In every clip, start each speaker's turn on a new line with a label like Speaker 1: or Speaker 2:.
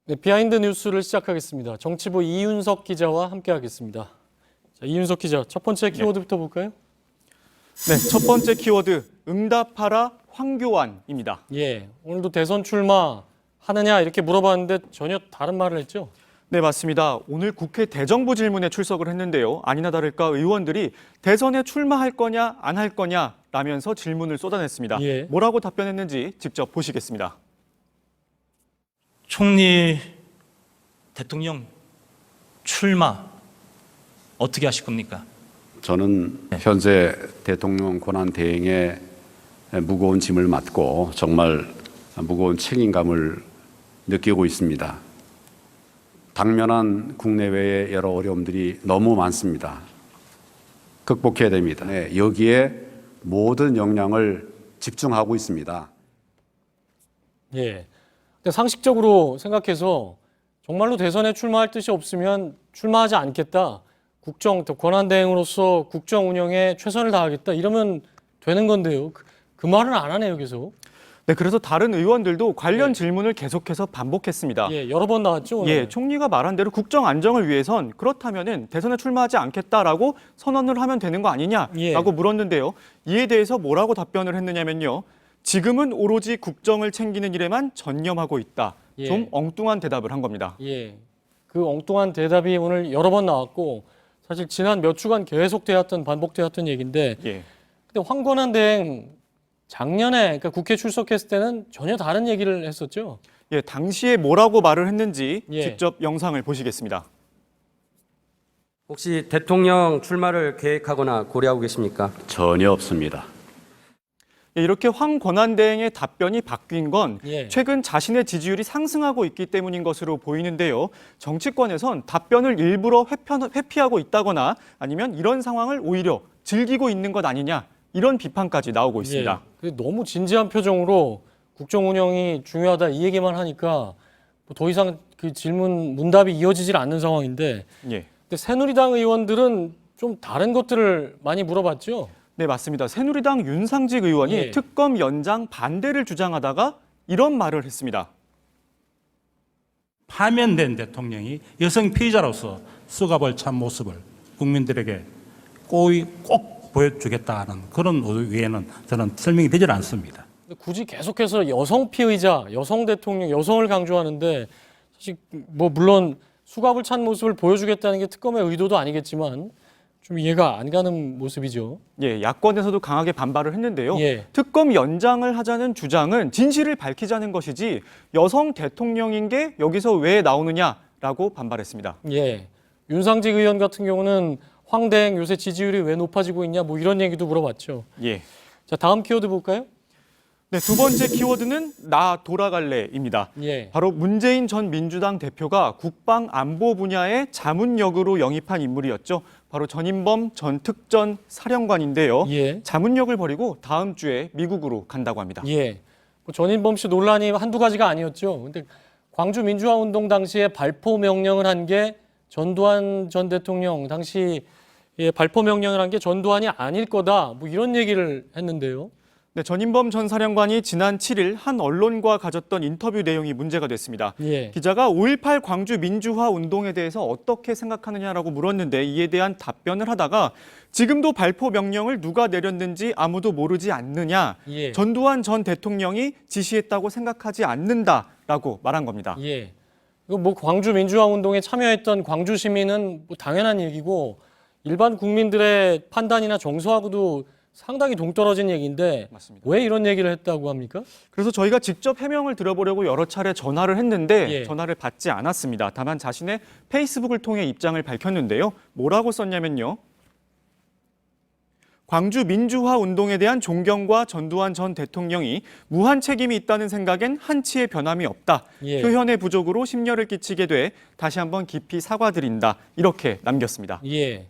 Speaker 1: 네, 비하인드 뉴스를 시작하겠습니다. 정치부 이윤석 기자와 함께하겠습니다. 자, 이윤석 기자, 첫 번째 키워드부터 볼까요?
Speaker 2: 네, 첫 번째 키워드 응답하라 황교안입니다.
Speaker 1: 예, 오늘도 대선 출마하느냐 이렇게 물어봤는데 전혀 다른 말을 했죠?
Speaker 2: 네, 맞습니다. 오늘 국회 대정부 질문에 출석을 했는데요. 아니나 다를까 의원들이 대선에 출마할 거냐 안 할 거냐라면서 질문을 쏟아냈습니다.
Speaker 1: 예.
Speaker 2: 뭐라고 답변했는지 직접 보시겠습니다.
Speaker 3: 총리 대통령 출마 어떻게 하실 겁니까?
Speaker 4: 저는 현재 대통령 권한 대행에 무거운 짐을 맡고 정말 무거운 책임감을 느끼고 있습니다. 당면한 국내외의 여러 어려움들이 너무 많습니다. 극복해야 됩니다. 네, 여기에 모든 역량을 집중하고 있습니다.
Speaker 1: 예. 근데 상식적으로 생각해서 정말로 대선에 출마할 뜻이 없으면 출마하지 않겠다. 권한대행으로서 국정 운영에 최선을 다하겠다. 이러면 되는 건데요. 그 말은 안 하네요, 계속.
Speaker 2: 네, 그래서 다른 의원들도 관련 질문을 계속해서 반복했습니다.
Speaker 1: 예, 여러 번 나왔죠, 오늘.
Speaker 2: 예, 총리가 말한 대로 국정 안정을 위해선 그렇다면은 대선에 출마하지 않겠다라고 선언을 하면 되는 거 아니냐라고 물었는데요. 이에 대해서 뭐라고 답변을 했느냐면요. 지금은 오로지 국정을 챙기는 일에만 전념하고 있다.
Speaker 1: 예.
Speaker 2: 좀 엉뚱한 대답을 한 겁니다.
Speaker 1: 예. 그 엉뚱한 대답이 오늘 여러 번 나왔고 사실 지난 몇 주간 계속되었던 반복되었던 얘기인데
Speaker 2: 예.
Speaker 1: 근데 황권한 대행 작년에 그러니까 국회 출석했을 때는 전혀 다른 얘기를 했었죠.
Speaker 2: 예, 당시에 뭐라고 말을 했는지
Speaker 1: 예.
Speaker 2: 직접 영상을 보시겠습니다.
Speaker 5: 혹시 대통령 출마를 계획하거나 고려하고 계십니까?
Speaker 4: 전혀 없습니다.
Speaker 2: 예, 이렇게 황 권한대행의 답변이 바뀐 건
Speaker 1: 예.
Speaker 2: 최근 자신의 지지율이 상승하고 있기 때문인 것으로 보이는데요. 정치권에선 답변을 일부러 회피하고 있다거나 아니면 이런 상황을 오히려 즐기고 있는 것 아니냐 이런 비판까지 나오고 있습니다.
Speaker 1: 예. 너무 진지한 표정으로 국정 운영이 중요하다 이 얘기만 하니까 더 이상 그 질문 문답이 이어지질 않는 상황인데
Speaker 2: 예.
Speaker 1: 근데 새누리당 의원들은 좀 다른 것들을 많이 물어봤죠.
Speaker 2: 네, 맞습니다. 새누리당 윤상직 의원이
Speaker 1: 예.
Speaker 2: 특검 연장 반대를 주장하다가 이런 말을 했습니다.
Speaker 6: 파면된 대통령이 여성 피의자로서 수갑을 찬 모습을 국민들에게 꼭 보여주겠다는 그런 의도 외에는 저는 설명이 되질 않습니다.
Speaker 1: 굳이 계속해서 여성 피의자, 여성 대통령, 여성을 강조하는데 사실 뭐 물론 수갑을 찬 모습을 보여주겠다는 게 특검의 의도도 아니겠지만 좀 이해가 안 가는 모습이죠.
Speaker 2: 예, 야권에서도 강하게 반발을 했는데요.
Speaker 1: 예.
Speaker 2: 특검 연장을 하자는 주장은 진실을 밝히자는 것이지 여성 대통령인 게 여기서 왜 나오느냐라고 반발했습니다.
Speaker 1: 예. 윤상직 의원 같은 경우는 황 대행 요새 지지율이 왜 높아지고 있냐 뭐 이런 얘기도 물어봤죠.
Speaker 2: 예.
Speaker 1: 자, 다음 키워드 볼까요?
Speaker 2: 네, 두 번째 키워드는 나 돌아갈래입니다.
Speaker 1: 예.
Speaker 2: 바로 문재인 전 민주당 대표가 국방 안보 분야의 자문역으로 영입한 인물이었죠. 바로 전인범 전 특전 사령관인데요.
Speaker 1: 예.
Speaker 2: 자문역을 버리고 다음 주에 미국으로 간다고 합니다.
Speaker 1: 예. 뭐 전인범 씨 논란이 한두 가지가 아니었죠. 근데 광주 민주화 운동 당시에 발포 명령을 한 게 전두환 전 대통령 당시 발포 명령을 한 게 전두환이 아닐 거다. 뭐 이런 얘기를 했는데요.
Speaker 2: 네, 전인범 전 사령관이 지난 7일 한 언론과 가졌던 인터뷰 내용이 문제가 됐습니다.
Speaker 1: 예.
Speaker 2: 기자가 5.18 광주 민주화 운동에 대해서 어떻게 생각하느냐라고 물었는데 이에 대한 답변을 하다가 지금도 발포 명령을 누가 내렸는지 아무도 모르지 않느냐.
Speaker 1: 예.
Speaker 2: 전두환 전 대통령이 지시했다고 생각하지 않는다라고 말한 겁니다.
Speaker 1: 예. 이거 뭐 광주 민주화 운동에 참여했던 광주 시민은 뭐 당연한 얘기고 일반 국민들의 판단이나 정서하고도 상당히 동떨어진 얘기인데
Speaker 2: 맞습니다.
Speaker 1: 왜 이런 얘기를 했다고 합니까?
Speaker 2: 그래서 저희가 직접 해명을 들어보려고 여러 차례 전화를 했는데
Speaker 1: 예.
Speaker 2: 전화를 받지 않았습니다. 다만 자신의 페이스북을 통해 입장을 밝혔는데요. 뭐라고 썼냐면요. 광주 민주화 운동에 대한 존경과 전두환 전 대통령이 무한 책임이 있다는 생각엔 한치의 변함이 없다.
Speaker 1: 예.
Speaker 2: 표현의 부족으로 심려를 끼치게 돼 다시 한번 깊이 사과드린다. 이렇게 남겼습니다.
Speaker 1: 예.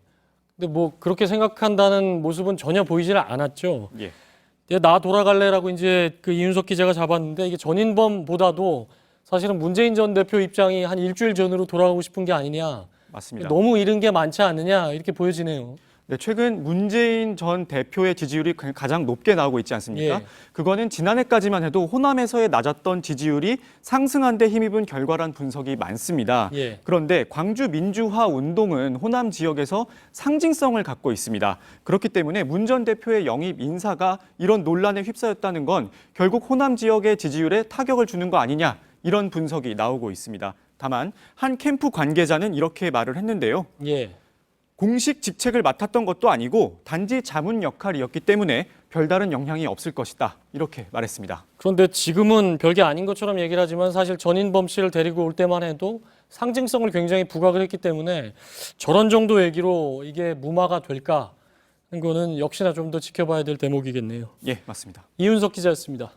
Speaker 1: 근데 뭐 그렇게 생각한다는 모습은 전혀 보이질 않았죠.
Speaker 2: 예.
Speaker 1: 나 돌아갈래라고 이제 그 이윤석 기자가 잡았는데 이게 전인범보다도 사실은 문재인 전 대표 입장이 한 일주일 전으로 돌아가고 싶은 게 아니냐.
Speaker 2: 맞습니다.
Speaker 1: 너무 잃은 게 많지 않느냐 이렇게 보여지네요.
Speaker 2: 네, 최근 문재인 전 대표의 지지율이 가장 높게 나오고 있지 않습니까?
Speaker 1: 예.
Speaker 2: 그거는 지난해까지만 해도 호남에서의 낮았던 지지율이 상승한 데 힘입은 결과란 분석이 많습니다.
Speaker 1: 예.
Speaker 2: 그런데 광주 민주화 운동은 호남 지역에서 상징성을 갖고 있습니다. 그렇기 때문에 문 전 대표의 영입 인사가 이런 논란에 휩싸였다는 건 결국 호남 지역의 지지율에 타격을 주는 거 아니냐, 이런 분석이 나오고 있습니다. 다만 한 캠프 관계자는 이렇게 말을 했는데요.
Speaker 1: 예.
Speaker 2: 공식 직책을 맡았던 것도 아니고 단지 자문 역할이었기 때문에 별다른 영향이 없을 것이다, 이렇게 말했습니다.
Speaker 1: 그런데 지금은 별게 아닌 것처럼 얘기를 하지만 사실 전인범 씨를 데리고 올 때만 해도 상징성을 굉장히 부각을 했기 때문에 저런 정도 얘기로 이게 무마가 될까 하는 거는 역시나 좀 더 지켜봐야 될 대목이겠네요.
Speaker 2: 예, 맞습니다.
Speaker 1: 이윤석 기자였습니다.